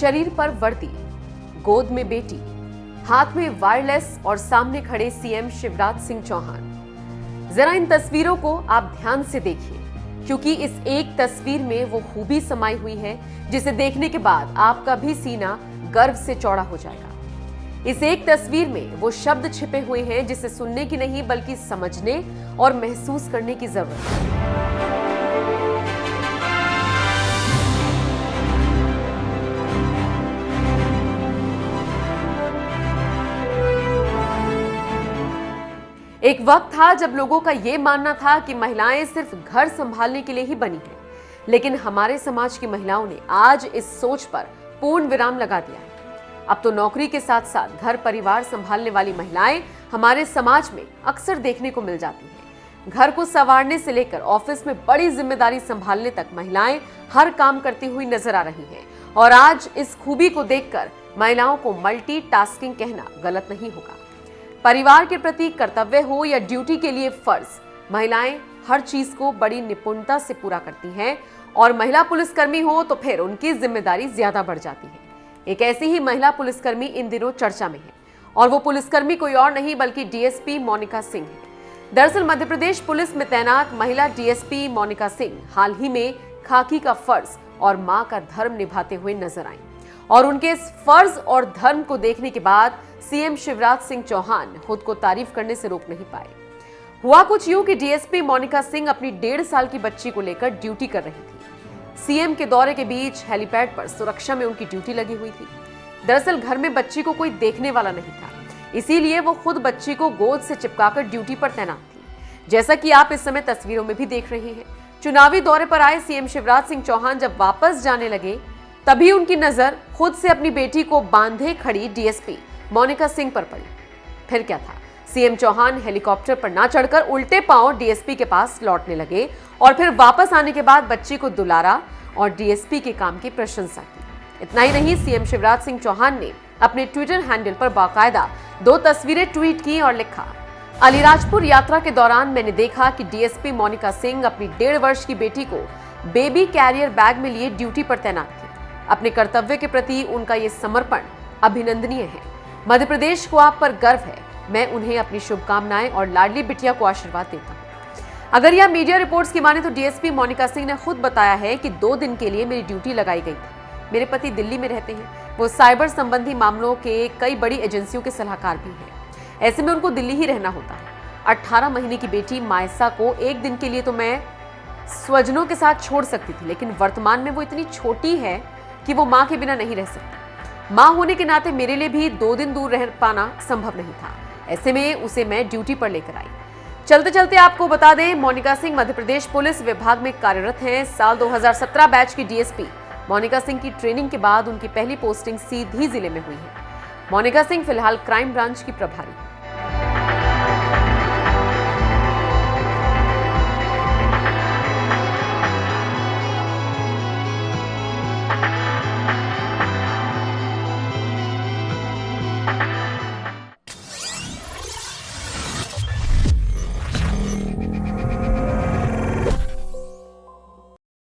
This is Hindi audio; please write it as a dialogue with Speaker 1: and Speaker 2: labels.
Speaker 1: शरीर पर वर्दी, गोद में बेटी, हाथ में वायरलेस और सामने खड़े सीएम शिवराज सिंह चौहान। जरा इन तस्वीरों को आप ध्यान से देखिए, क्योंकि इस एक तस्वीर में वो खूबी समाई हुई है जिसे देखने के बाद आपका भी सीना गर्व से चौड़ा हो जाएगा। इस एक तस्वीर में वो शब्द छिपे हुए हैं जिसे सुनने की नहीं बल्कि समझने और महसूस करने की जरूरत है। एक वक्त था जब लोगों का यह मानना था कि महिलाएं सिर्फ घर संभालने के लिए ही बनी हैं, लेकिन हमारे समाज की महिलाओं ने आज इस सोच पर पूर्ण विराम लगा दिया है। अब तो नौकरी के साथ साथ घर परिवार संभालने वाली महिलाएं हमारे समाज में अक्सर देखने को मिल जाती हैं। घर को संवारने से लेकर ऑफिस में बड़ी जिम्मेदारी संभालने तक महिलाएं हर काम करती हुई नजर आ रही हैं। और आज इस खूबी को देखकर महिलाओं को मल्टीटास्किंग कहना गलत नहीं होगा। परिवार के प्रति कर्तव्य हो या ड्यूटी के लिए फर्ज, महिलाएं हर चीज को बड़ी निपुणता से पूरा करती हैं। और महिला पुलिसकर्मी हो तो फिर उनकी जिम्मेदारी ज्यादा बढ़ जाती है। एक ऐसी ही महिला पुलिसकर्मी इन दिनों चर्चा में है, और वो पुलिसकर्मी कोई और नहीं बल्कि डीएसपी मोनिका सिंह है। दरअसल मध्य प्रदेश पुलिस में तैनात महिला डीएसपी मोनिका सिंह हाल ही में खाकी का फर्ज और मां का धर्म निभाते हुए नजर आई। और उनके इस फर्ज और धर्म को देखने के बाद सीएम शिवराज सिंह चौहान खुद को तारीफ करने से रोक नहीं पाए। हुआ कुछ यूं कि डीएसपी मोनिका सिंह अपनी 1.5 साल की बच्ची को लेकर ड्यूटी कर रही थी। सीएम के दौरे के बीच हेलीपैड पर सुरक्षा में उनकी ड्यूटी लगी हुई थी। दरअसल घर में बच्ची को कोई देखने वाला नहीं था, इसीलिए वो खुद बच्ची को गोद से चिपकाकर ड्यूटी पर तैनात थी, जैसा कि आप इस समय तस्वीरों में भी देख रहे हैं। चुनावी दौरे पर आए सीएम शिवराज सिंह चौहान जब वापस जाने लगे, तभी उनकी नजर खुद से अपनी बेटी को बांधे खड़ी डीएसपी मोनिका सिंह पर पड़ी। फिर क्या था, सीएम चौहान हेलीकॉप्टर पर ना चढ़कर उल्टे पांव डीएसपी के पास लौटने लगे और फिर वापस आने के बाद बच्ची को दुलारा और डीएसपी के काम की प्रशंसा की। इतना ही नहीं, सीएम शिवराज सिंह चौहान ने अपने ट्विटर हैंडल पर बाकायदा 2 तस्वीरें ट्वीट की और लिखा, अलीराजपुर यात्रा के दौरान मैंने देखा कि डीएसपी मोनिका सिंह अपनी 1.5 वर्ष की बेटी को बेबी कैरियर बैग में लिए ड्यूटी पर तैनात थी। अपने कर्तव्य के प्रति उनका ये समर्पण अभिनंदनीय है। मध्य प्रदेश को आप पर गर्व है। मैं उन्हें अपनी शुभकामनाएं और लाडली बिटिया को आशीर्वाद देता हूं। अगर यह मीडिया रिपोर्ट्स की माने तो डीएसपी मोनिका सिंह ने खुद बताया है कि 2 दिन के लिए मेरी ड्यूटी लगाई गई थी। मेरे पति दिल्ली में रहते हैं, वो साइबर संबंधी मामलों के कई बड़ी एजेंसियों के सलाहकार भी हैं। ऐसे में उनको दिल्ली ही रहना होता है। 18 महीने की बेटी मायसा को 1 दिन के लिए तो मैं स्वजनों के साथ छोड़ सकती थी, लेकिन वर्तमान में वो इतनी छोटी है कि वो मां के बिना नहीं रह सकती। मां होने के नाते मेरे लिए भी 2 दिन दूर रह पाना संभव नहीं था। ऐसे में उसे मैं ड्यूटी पर लेकर आई। चलते चलते आपको बता दें, मोनिका सिंह मध्य प्रदेश पुलिस विभाग में कार्यरत हैं। साल 2017 बैच की डीएसपी मोनिका सिंह की ट्रेनिंग के बाद उनकी पहली पोस्टिंग सीधी जिले में हुई है। मोनिका सिंह फिलहाल क्राइम ब्रांच की प्रभारी है।